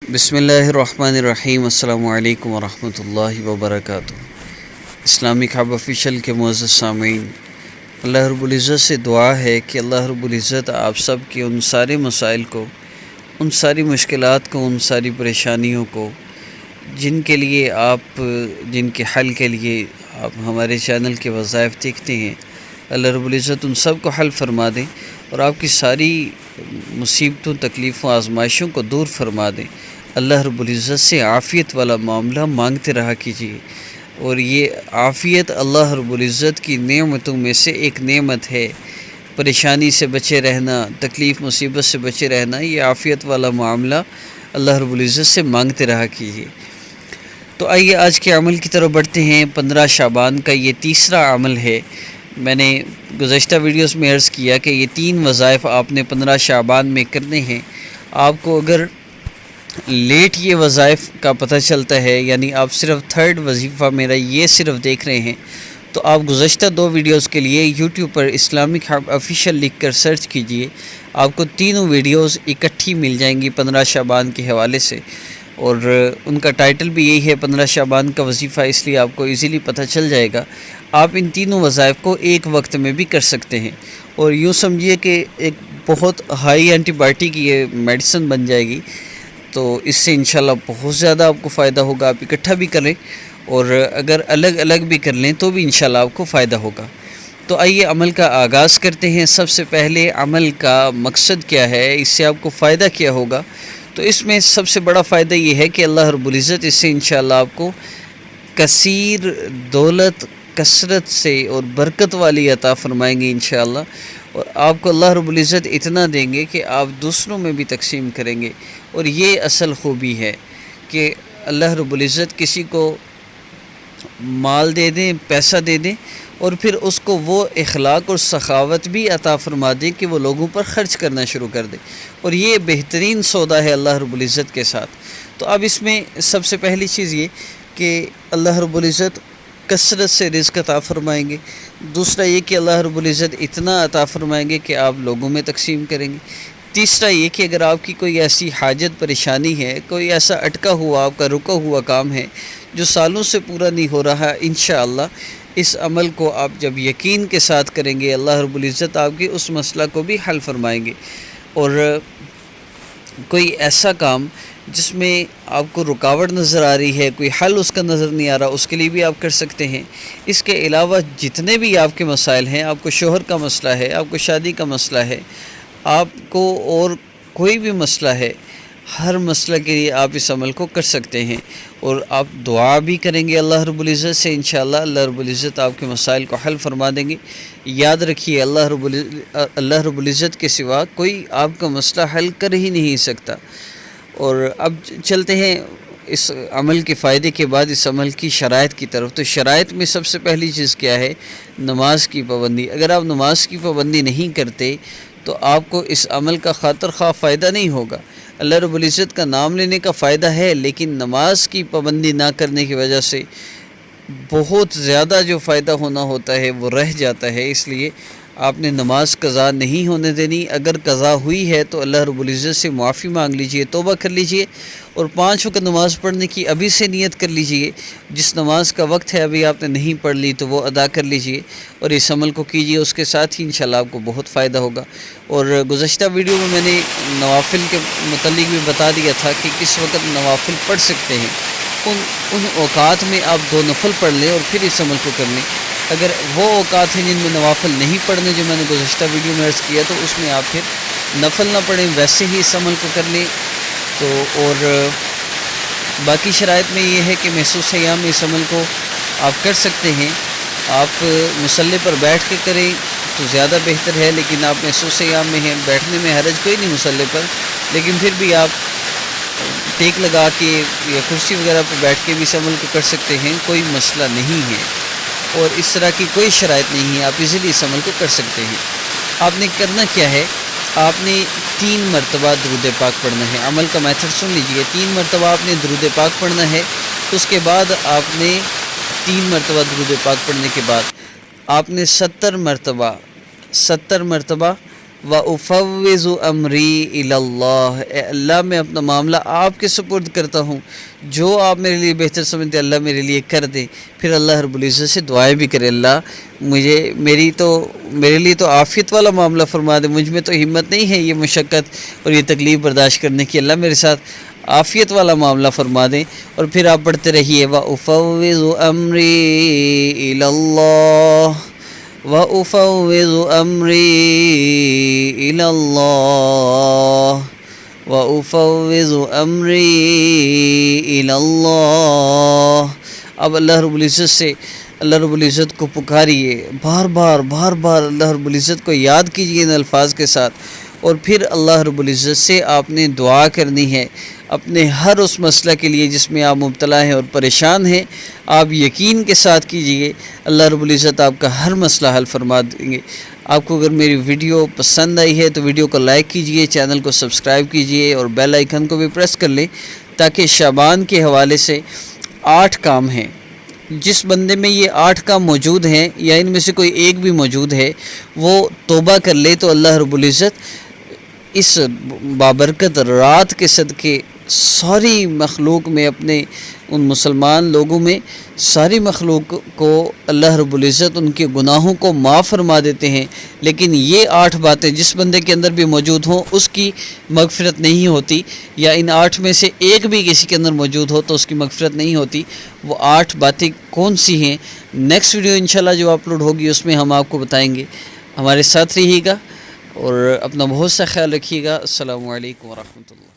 بسم اللہ الرحمن الرحیم۔ السلام علیکم ورحمۃ اللہ وبرکاتہ۔ اسلامک ہب آفیشیل کے معزز سامعین، اللہ رب العزت سے دعا ہے کہ اللہ رب العزت آپ سب کے ان سارے مسائل کو، ان ساری مشکلات کو، ان ساری پریشانیوں کو جن کے حل کے لیے آپ ہمارے چینل کے وظائف دیکھتے ہیں، اللہ رب العزت ان سب کو حل فرما دیں اور آپ کی ساری مصیبتوں، تکلیفوں، آزمائشوں کو دور فرما دیں۔ اللہ رب العزت سے عافیت والا معاملہ مانگتے رہا کیجیے، اور یہ عافیت اللہ رب العزت کی نعمتوں میں سے ایک نعمت ہے۔ پریشانی سے بچے رہنا، تکلیف مصیبت سے بچے رہنا، یہ عافیت والا معاملہ اللہ رب العزت سے مانگتے رہا کیجیے۔ تو آئیے آج کے عمل کی طرف بڑھتے ہیں۔ 15 شعبان کا یہ تیسرا عمل ہے۔ میں نے گزشتہ ویڈیوز میں عرض کیا کہ یہ 3 وظائف آپ نے 15 شعبان میں کرنے ہیں۔ آپ کو اگر لیٹ یہ وظائف کا پتہ چلتا ہے، یعنی آپ صرف 3rd وظیفہ میرا یہ صرف دیکھ رہے ہیں، تو آپ گزشتہ 2 ویڈیوز کے لیے یوٹیوب پر اسلامک ہب آفیشیل لکھ کر سرچ کیجئے۔ آپ کو تینوں ویڈیوز اکٹھی مل جائیں گی 15 شعبان کے حوالے سے، اور ان کا ٹائٹل بھی یہی ہے 15 شعبان کا وظیفہ، اس لیے آپ کو ایزیلی پتہ چل جائے گا۔ آپ ان تینوں وظائف کو ایک وقت میں بھی کر سکتے ہیں، اور یوں سمجھیے کہ ایک بہت ہائی اینٹی بائیوٹک یہ میڈیسن بن جائے گی، تو اس سے انشاءاللہ بہت زیادہ آپ کو فائدہ ہوگا۔ آپ اکٹھا بھی کریں اور اگر الگ الگ بھی کر لیں تو بھی انشاءاللہ آپ کو فائدہ ہوگا۔ تو آئیے عمل کا آغاز کرتے ہیں۔ سب سے پہلے عمل کا مقصد کیا ہے، اس سے آپ کو فائدہ کیا ہوگا؟ تو اس میں سب سے بڑا فائدہ یہ ہے کہ اللہ رب العزت اس سے انشاءاللہ آپ کو کثیر دولت، کثرت سے اور برکت والی عطا فرمائیں گے انشاءاللہ، اور آپ کو اللہ رب العزت اتنا دیں گے کہ آپ دوسروں میں بھی تقسیم کریں گے۔ اور یہ اصل خوبی ہے کہ اللہ رب العزت کسی کو مال دے دیں، پیسہ دے دیں، اور پھر اس کو وہ اخلاق اور سخاوت بھی عطا فرما دیں کہ وہ لوگوں پر خرچ کرنا شروع کر دے، اور یہ بہترین سودا ہے اللہ رب العزت کے ساتھ۔ تو اب اس میں سب سے پہلی چیز یہ کہ اللہ رب العزت کثرت سے رزق عطا فرمائیں گے۔ دوسرا یہ کہ اللہ رب العزت اتنا عطا فرمائیں گے کہ آپ لوگوں میں تقسیم کریں گے۔ تیسرا یہ کہ اگر آپ کی کوئی ایسی حاجت پریشانی ہے، کوئی ایسا اٹکا ہوا آپ کا رکا ہوا کام ہے جو سالوں سے پورا نہیں ہو رہا، انشاءاللہ اس عمل کو آپ جب یقین کے ساتھ کریں گے، اللہ رب العزت آپ کے اس مسئلہ کو بھی حل فرمائیں گے۔ اور کوئی ایسا کام جس میں آپ کو رکاوٹ نظر آ رہی ہے، کوئی حل اس کا نظر نہیں آ رہا، اس کے لیے بھی آپ کر سکتے ہیں۔ اس کے علاوہ جتنے بھی آپ کے مسائل ہیں، آپ کو شوہر کا مسئلہ ہے، آپ کو شادی کا مسئلہ ہے، آپ کو اور کوئی بھی مسئلہ ہے، ہر مسئلہ کے لیے آپ اس عمل کو کر سکتے ہیں، اور آپ دعا بھی کریں گے اللہ رب العزت سے، انشاءاللہ اللہ رب العزت آپ کے مسائل کو حل فرما دیں گے۔ یاد رکھیے اللہ رب العزت کے سوا کوئی آپ کا مسئلہ حل کر ہی نہیں سکتا۔ اور اب چلتے ہیں اس عمل کے فائدے کے بعد اس عمل کی شرائط کی طرف۔ تو شرائط میں سب سے پہلی چیز کیا ہے؟ نماز کی پابندی۔ اگر آپ نماز کی پابندی نہیں کرتے تو آپ کو اس عمل کا خاطر خواہ فائدہ نہیں ہوگا۔ اللہ رب العزت کا نام لینے کا فائدہ ہے، لیکن نماز کی پابندی نہ کرنے کی وجہ سے بہت زیادہ جو فائدہ ہونا ہوتا ہے وہ رہ جاتا ہے۔ اس لیے آپ نے نماز قضا نہیں ہونے دینی۔ اگر قضا ہوئی ہے تو اللہ رب العزت سے معافی مانگ لیجئے، توبہ کر لیجئے، اور 5 وقت نماز پڑھنے کی ابھی سے نیت کر لیجئے۔ جس نماز کا وقت ہے ابھی آپ نے نہیں پڑھ لی تو وہ ادا کر لیجئے، اور اس عمل کو کیجئے، اس کے ساتھ ہی انشاءاللہ آپ کو بہت فائدہ ہوگا۔ اور گزشتہ ویڈیو میں نے نوافل کے متعلق بھی بتا دیا تھا کہ کس وقت نوافل پڑھ سکتے ہیں۔ ان اوقات میں آپ 2 نفل پڑھ لیں اور پھر اس عمل کو کر لیں۔ اگر وہ اوقات ہیں جن میں نوافل نہیں پڑھنے، جو میں نے گزشتہ ویڈیو میں عرض کیا، تو اس میں آپ پھر نفل نہ پڑھیں، ویسے ہی اس عمل کو کر لیں۔ تو اور باقی شرائط میں یہ ہے کہ محسوس ایام میں اس عمل کو آپ کر سکتے ہیں۔ آپ مصلی پر بیٹھ کے کریں تو زیادہ بہتر ہے، لیکن آپ محسوس ایام میں ہیں، بیٹھنے میں حرج کوئی نہیں مصلی پر، لیکن پھر بھی آپ ٹیک لگا کے یا کرسی وغیرہ پر بیٹھ کے بھی اس عمل کو کر سکتے ہیں، کوئی مسئلہ نہیں ہے، اور اس طرح کی کوئی شرائط نہیں ہے، آپ ایزیلی اس عمل کو کر سکتے ہیں۔ آپ نے کرنا کیا ہے؟ آپ نے 3 مرتبہ درود پاک پڑھنا ہے۔ عمل کا میتھڈ سن لیجئے، 3 مرتبہ آپ نے درود پاک پڑھنا ہے۔ اس کے بعد آپ نے 3 مرتبہ درود پاک پڑھنے کے بعد آپ نے 70 مرتبہ وَأُفَوِّضُ أَمْرِي إِلَى اللَّهِ، اے اللہ میں اپنا معاملہ آپ کے سپرد کرتا ہوں، جو آپ میرے لیے بہتر سمجھتے اللہ میرے لیے کر دے۔ پھر اللہ رب العزت سے دعائیں بھی کرے، اللہ میرے لیے تو عافیت والا معاملہ فرما دے، مجھ میں تو ہمت نہیں ہے یہ مشقت اور یہ تکلیف برداشت کرنے کی، اللہ میرے ساتھ عافیت والا معاملہ فرما دیں۔ اور پھر آپ پڑھتے رہیے وَأُفَوِّضُ أَمْرِي إِلَى اللَّهِ وَأُفَوِّضُ أَمْرِي إِلَى اللَّهِ وَأُفَوِّضُ أَمْرِي إِلَى اللَّهِ۔ اب اللہ رب العزت سے اللہ رب العزت کو پکاریے، بار بار اللہ رب العزت کو یاد کیجیے ان الفاظ کے ساتھ، اور پھر اللہ رب العزت سے آپ نے دعا کرنی ہے اپنے ہر اس مسئلہ کے لیے جس میں آپ مبتلا ہیں اور پریشان ہیں۔ آپ یقین کے ساتھ کیجئے، اللہ رب العزت آپ کا ہر مسئلہ حل فرما دیں گے۔ آپ کو اگر میری ویڈیو پسند آئی ہے تو ویڈیو کو لائک کیجئے، چینل کو سبسکرائب کیجئے اور بیل آئیکن کو بھی پریس کر لیں، تاکہ شعبان کے حوالے سے 8 کام ہیں، جس بندے میں یہ 8 کام موجود ہیں یا ان میں سے کوئی ایک بھی موجود ہے، وہ توبہ کر لے تو اللہ رب العزت اس بابرکت رات کے صدقے ساری مخلوق میں، اپنے ان مسلمان لوگوں میں ساری مخلوق کو اللہ رب العزت ان کے گناہوں کو معاف فرما دیتے ہیں۔ لیکن یہ 8 باتیں جس بندے کے اندر بھی موجود ہوں اس کی مغفرت نہیں ہوتی، یا ان 8 میں سے ایک بھی کسی کے اندر موجود ہو تو اس کی مغفرت نہیں ہوتی۔ وہ 8 باتیں کون سی ہیں، نیکسٹ ویڈیو انشاءاللہ جو اپلوڈ ہوگی اس میں ہم آپ کو بتائیں گے۔ ہمارے ساتھ رہیے گا اور اپنا بہت سا خیال رکھیے گا۔ السلام علیکم ورحمۃ اللہ۔